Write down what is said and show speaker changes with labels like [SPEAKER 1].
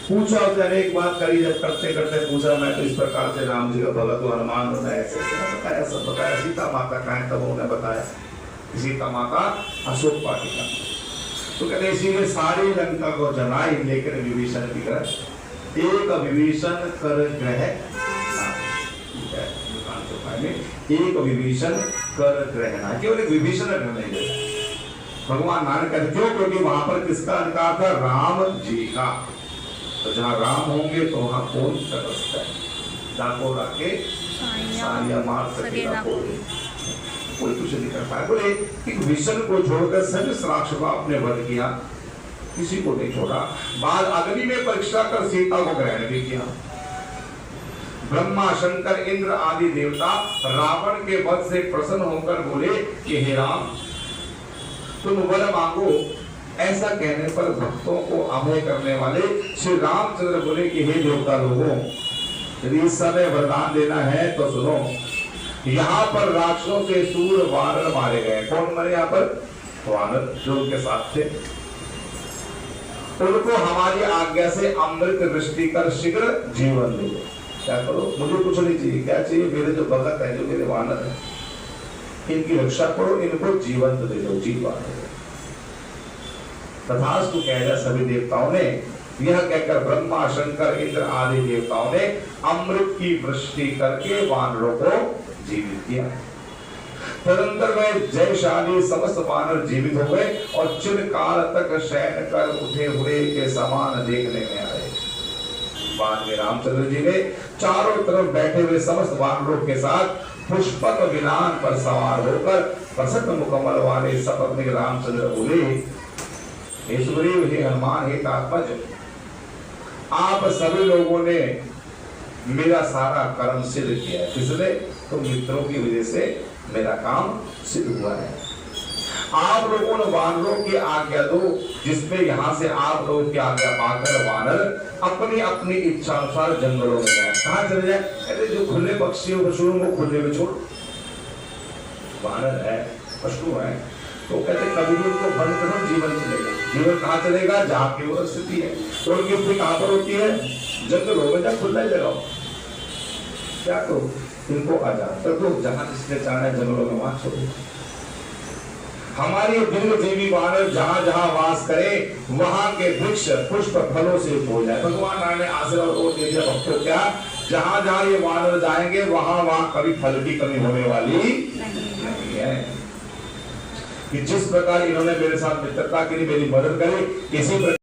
[SPEAKER 1] पूछा उसने अनेक बात करी, जब करते करते पूछा मैं तो इस प्रकार से राम जी का भगत हूँ, हनुमान होना ऐसे बताया, सब बताया। सीता माता कहाँ है तब उन्होंने बताया सीता माता अशोक वाटिका। तो कहते इसीलिए सारी लंका को जलाई, लेकिन विभीषण की ग्रह एक विभीषण कर ग्रह, एक विभीषण कर ग्रह ना, केवल एक विभीषण ग्रह नहीं देता भगवान नानक कहते क्यों, क्योंकि वहां पर किसका अधिकार था, राम जी का। तो जहाँ राम होंगे तो वहाँ कौन कर सकता है, डाको राके साया मार सकेगा कोई कुछ नहीं कर पाया। बोले कि विभीषण को छोड़कर सभी राक्षसों का अपने वध किया, किसी को नहीं छोड़ा। बाद अग्नि में परीक्षा कर सीता को ग्रहण भी किया। ब्रह्मा शंकर इंद्र आदि देवता रावण के वध से प्रसन्न होकर बोले कि हे राम तुम वर मांगो। ऐसा कहने पर भक्तों को अभय करने वाले श्री रामचंद्र बोले कि हे देवता लोगों, यदि इस समय वरदान देना है तो सुनो। यहाँ पर राक्षसों से सूर वानर मारे गए। कौन मरे यहाँ पर, वानर जो उनके साथ थे। उनको हमारी आज्ञा से अमृत वृष्टि कर शीघ्र जीवन दे। क्या करो, मुझे कुछ नहीं चाहिए, क्या चाहिए, मेरे जो भगत है, जो मेरे वानर है, इनकी रक्षा करो, इनको जीवन दे दो, जीवन दे दो। तथास्तु कह दिया सभी देवताओं ने। यह कहकर ब्रह्मा शंकर इंद्र आदि देवताओं ने अमृत की वृष्टि करके वानरों को जीवित किया। तदंतर में जयशाली समस्त वानर जीवित हो गए और चिरकाल तक शयन कर उठे हुए के समान देखने में आए। बाद में रामचंद्र जी ने चारों तरफ बैठे हुए समस्त वानरों के साथ पुष्पक विमान पर सवार होकर प्रसन्न मुकम्मल वाले सपत्नीक रामचंद्र बोले, हे सुग्रीव, हे हनुमान, हे तात्मज, आप सभी लोगों ने मेरा सारा कर्म सिद्ध किया है। किसने, तो मित्रों की वजह से मेरा काम सिद्ध हुआ है। आप लोगों ने वानरों की आज्ञा दो, जिसमें यहाँ से आप लोगों की आज्ञा पाकर वानर अपनी अपनी इच्छा अनुसार जंगलों में जाए। कहाँ चले जाए, कहते जो खुले पक्षियों पशुओं को खुले में छोड़, वानर है, पशु है, तो कहते कभी भी उनको बंद करो, जीवन चलेगा। जीवन कहाँ चलेगा, जहाँ की वो स्थिति है। तो उनकी अपनी कहाँ पर होती है, जंगलों में, जब खुला जगह। क्या करो, इनको आजाद कर दो, जहाँ जिसने चाहना है जंगलों में वहां छोड़ो। हमारी दीर्घ जीवी वानर जहाँ जहाँ वास करे, वहां के वृक्ष पुष्प फलों से हो जाए। भगवान ने आशीर्वाद को दे दिया भक्तों, क्या जहाँ जहाँ ये वानर जाएंगे वहां वहां कभी फल की कमी होने वाली नहीं है। कि जिस प्रकार इन्होंने मेरे साथ मित्रता की, मेरी मदद करी, इसी प्रकार